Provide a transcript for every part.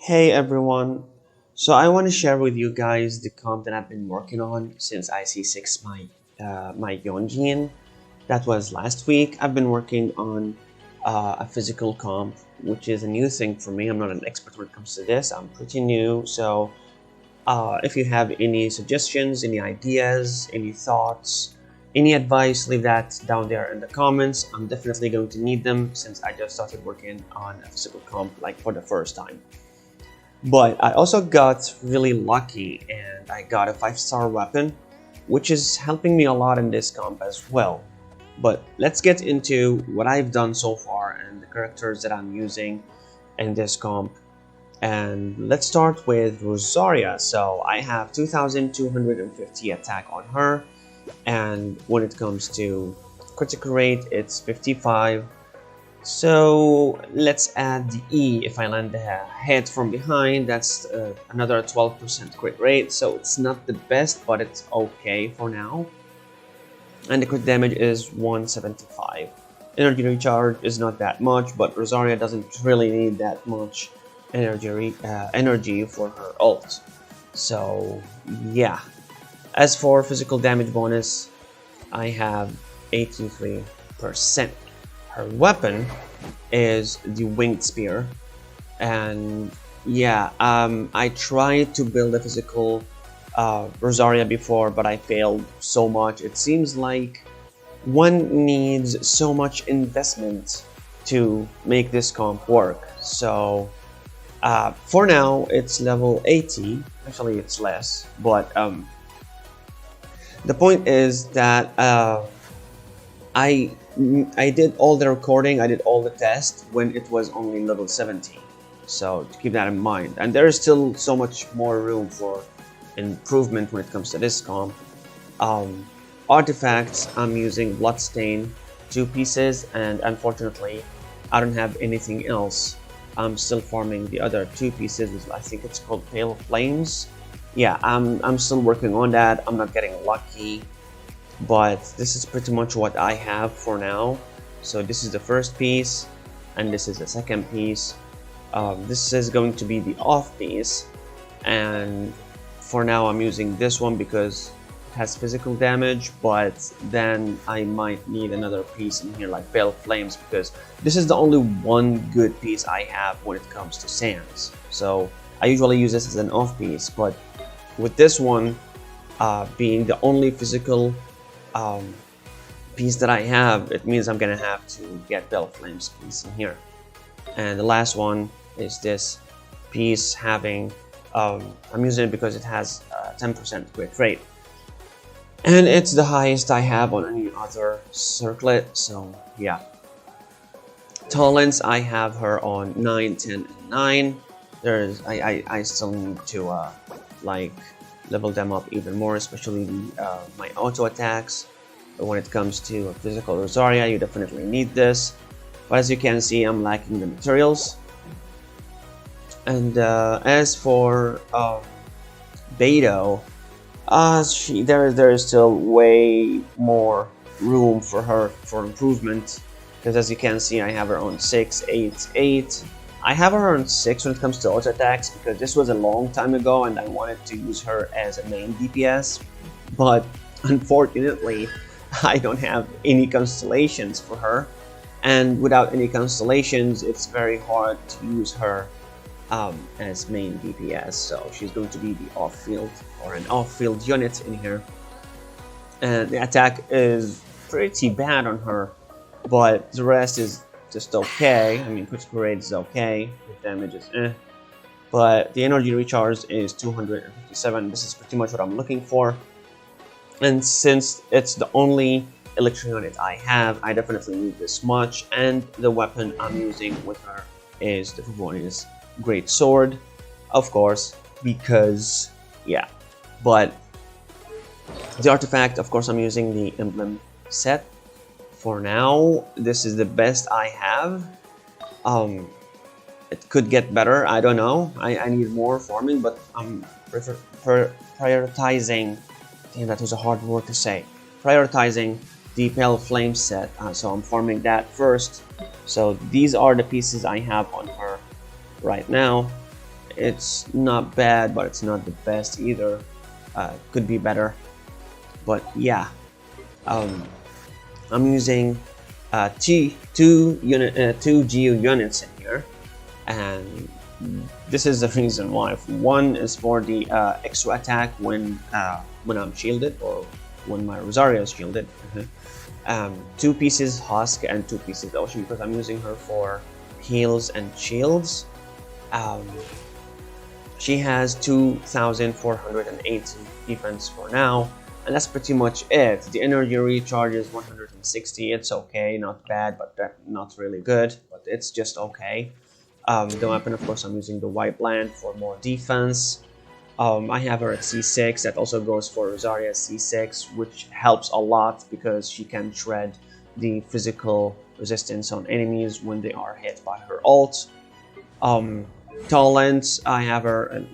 Hey everyone, so I want to share with you guys the comp that I've been working on since I C6 my Yun Jin. That was last week. I've been working on a physical comp, which is a new thing for me. I'm not an expert when it comes to this. I'm pretty new, so if you have any suggestions, any ideas, any thoughts, any advice, leave that down there in the comments. I'm definitely going to need them since I just started working on a physical comp like for the first time. But I also got really lucky and I got a 5-star weapon, which is helping me a lot in this comp as well. But let's get into what I've done so far and the characters that I'm using in this comp. And let's start with Rosaria. So I have 2250 attack on her, and when it comes to critical rate, it's 55. So let's add the E. If I land a hit from behind, that's another 12% crit rate. So it's not the best, but it's okay for now. And the crit damage is 175. Energy recharge is not that much, but Rosaria doesn't really need that much energy for her ult. So yeah. As for physical damage bonus, I have 83%. Her weapon is the winged spear, and yeah, I tried to build a physical Rosaria before, but I failed so much. It seems like one needs so much investment to make this comp work. So for now it's level 80. Actually it's less, but the point is that I did all the recording, I did all the tests when it was only level 70. So to keep that in mind. And there is still so much more room for improvement when it comes to this comp. Artifacts, I'm using Bloodstain 2 pieces, and unfortunately I don't have anything else. I'm still farming the other 2 pieces, which I think it's called Pale Flames. Yeah, I'm still working on that. I'm not getting lucky. But this is pretty much what I have for now. So this is the first piece, and this is the second piece. This is going to be the off piece, and for now I'm using this one because it has physical damage, but then I might need another piece in here like Pale Flames, because this is the only one good piece I have when it comes to sands. So I usually use this as an off piece, but with this one being the only physical piece that I have, it means I'm gonna have to get Pale Flames piece in here. And the last one is this piece having I'm using it because it has 10% crit rate, and it's the highest I have on any other circlet. So yeah. Talents, I have her on 9, 10, and 9. I still need to like level them up even more, especially my auto attacks. But when it comes to a physical Rosaria, you definitely need this. But as you can see, I'm lacking the materials. And as for Beto, there is still way more room for her for improvement, because as you can see, I have her on 6, 8, 8. I have her on 6 when it comes to auto attacks because this was a long time ago and I wanted to use her as a main DPS, but unfortunately I don't have any constellations for her, and without any constellations it's very hard to use her as main DPS. So she's going to be the off-field or an off-field unit in here, and the attack is pretty bad on her, but the rest is just okay. I mean, critical rate is okay, crit damage is but the energy recharge is 257. This is pretty much what I'm looking for, and since it's the only electric unit I have, I definitely need this much. And the weapon I'm using with her is the Favonius Great Sword, of course, because yeah. But the artifact, of course, I'm using the emblem set. For now, this is the best I have. It could get better, I don't know. I need more farming, but I'm prioritizing, damn, that was a hard word to say, prioritizing the Pale Flame set, so I'm farming that first. So these are the pieces I have on her right now. it's not bad, but it's not the best either. Could be better, but yeah. I'm using two Geo units in here, and this is the reason why. One is for the extra attack when I'm shielded, or when my Rosario is shielded. 2 pieces Husk and 2 pieces Ocean, because I'm using her for heals and shields. She has 2,480 defense for now, and that's pretty much it. The energy recharge is 160. It's okay, not bad, but not really good, but it's just okay. The weapon, of course, I'm using the White Bland for more defense. I have her at C6. That also goes for Rosaria C6, which helps a lot because she can shred the physical resistance on enemies when they are hit by her ult. Talents, I have her at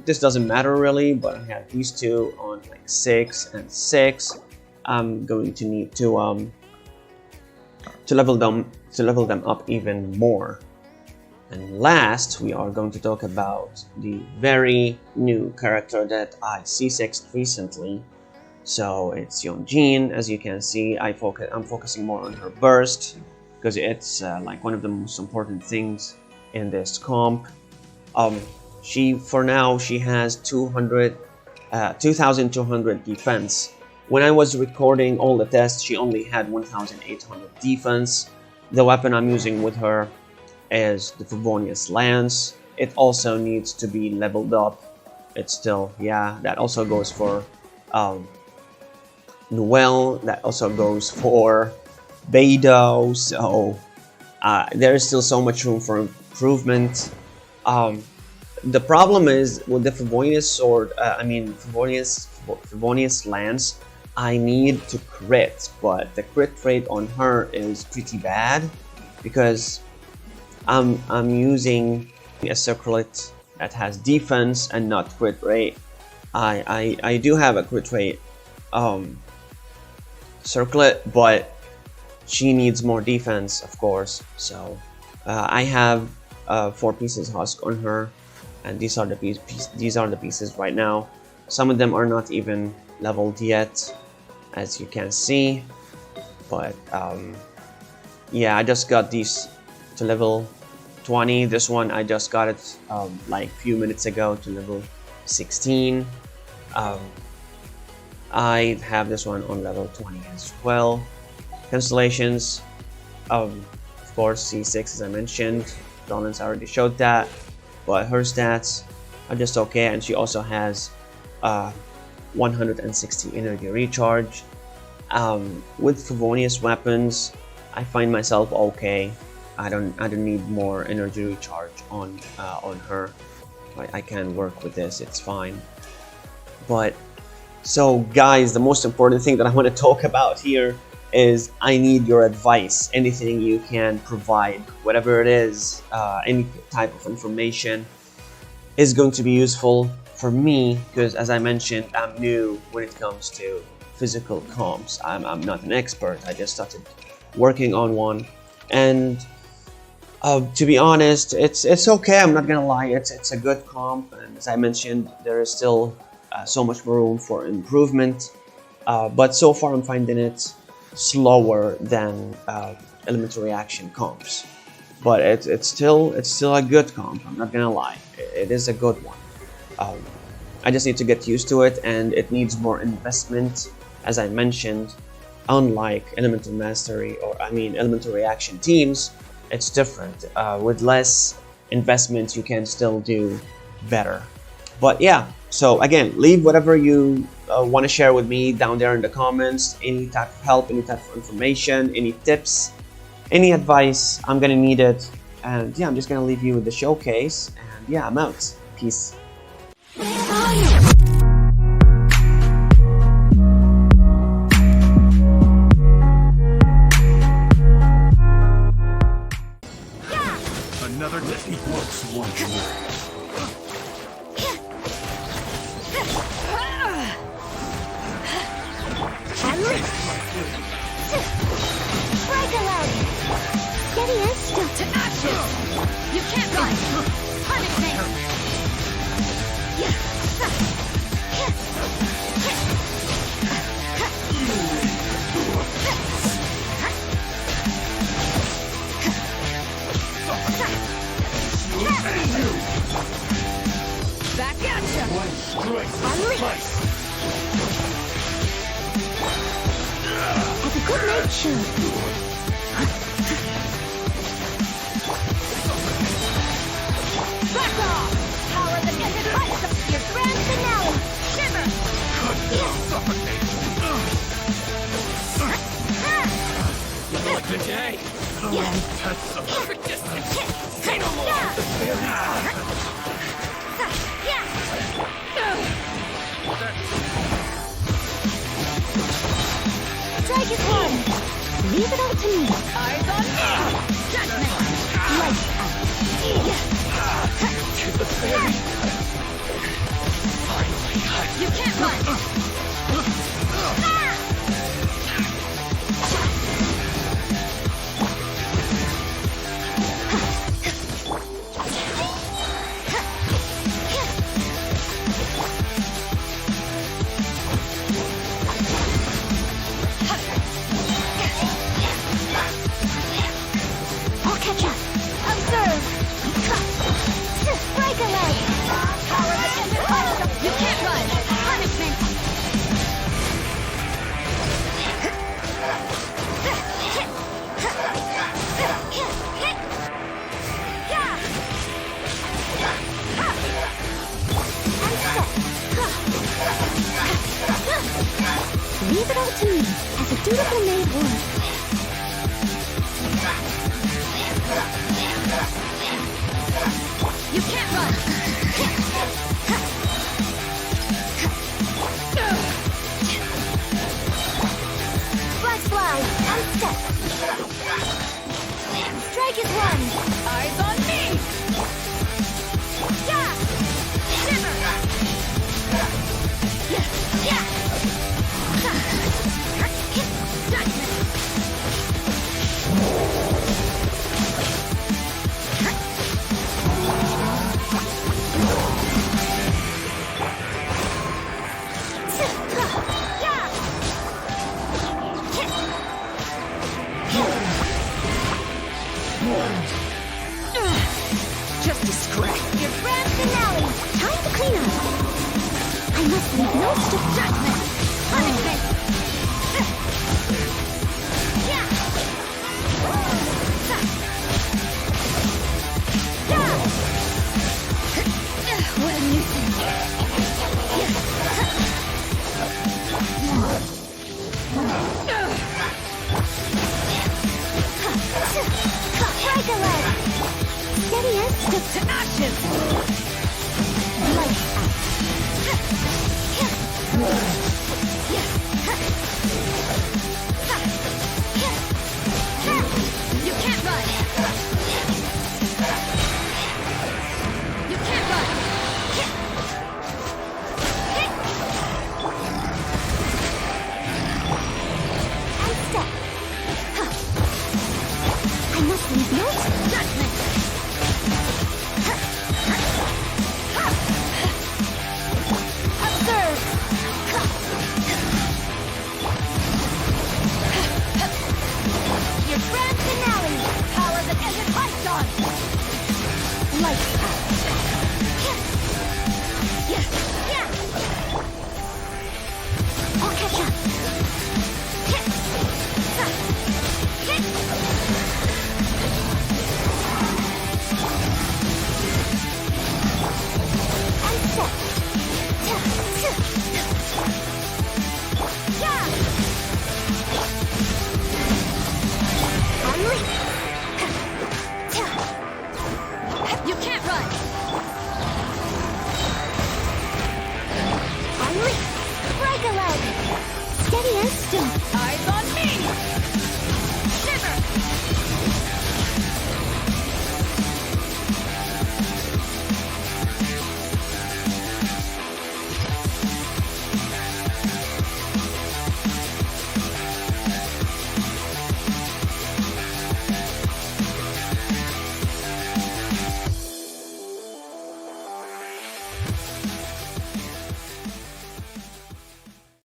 this doesn't matter really, but I have these two on like 6 and 6. I'm going to need to level them up even more. And last, we are going to talk about the very new character that I C6'd recently. So it's Yun Jin. As you can see, I'm focusing more on her burst because it's like one of the most important things in this comp. For now she has 2,200 defense. When I was recording all the tests, she only had 1,800 defense. The weapon I'm using with her is the Favonius Lance. It also needs to be leveled up. It's still, yeah, that also goes for Noel. That also goes for Beidou. So there is still so much room for improvement. The problem is with the Favonius sword, Favonius Lance, I need to crit, but the crit rate on her is pretty bad because I'm using a circlet that has defense and not crit rate. I do have a crit rate circlet, but she needs more defense, of course. So I have 4 pieces Husk on her, and these are the pieces right now. Some of them are not even leveled yet, as you can see, but yeah, I just got these to level 20. This one I just got it like a few minutes ago to level 16. I have this one on level 20 as well. Constellations, of course, C6 as I mentioned. Dominance, I already showed that, but her stats are just okay, and she also has 160 energy recharge. With Favonius weapons, I find myself okay. I don't need more energy recharge on her. I can work with this, it's fine. But so guys, the most important thing that I want to talk about here is I need your advice. Anything you can provide, whatever it is, any type of information is going to be useful for me, because as I mentioned, I'm new when it comes to physical comps. I'm not an expert. I just started working on one, and to be honest, it's okay. I'm not gonna lie. It's a good comp, and as I mentioned, there is still so much more room for improvement. But so far, I'm finding it slower than elemental reaction comps. But it's still a good comp. I'm not gonna lie. It is a good one. I just need to get used to it, and it needs more investment, as I mentioned. Unlike elemental mastery, or elemental reaction teams, it's different. With less investment, you can still do better. But yeah, so again, leave whatever you want to share with me down there in the comments. Any type of help, any type of information, any tips, any advice, I'm gonna need it. And yeah, I'm just gonna leave you with the showcase, and yeah, I'm out. Peace. Another that equals one. Strike aloud! Steady as still to action! You can't run! Punish me! Unleash. Have a good night, shoot. Back off! Power the desert lights up your grand finale! Shiver! Like the day! The long tests of perfect distance! Say no more! Strike is one! Leave it all to me! Eyes on me! Judgment! Lights out! To the fairy! You can't run! I'll catch up! Observe! Strike a leg! Power the desert lights up! You can't run! Punishment! Leave it all to me, as a dutiful maid would. You can't run! Flash fly, unstep. Strike is one. Eyes on me! Yeah. Shiver! Yeah. Judgment! Just a scratch. Your grand finale. Time to clean up. I must leave no stone. Judgment! Punishment! Yeah. What a nuisance! Strike a leg. Steady as To ashes!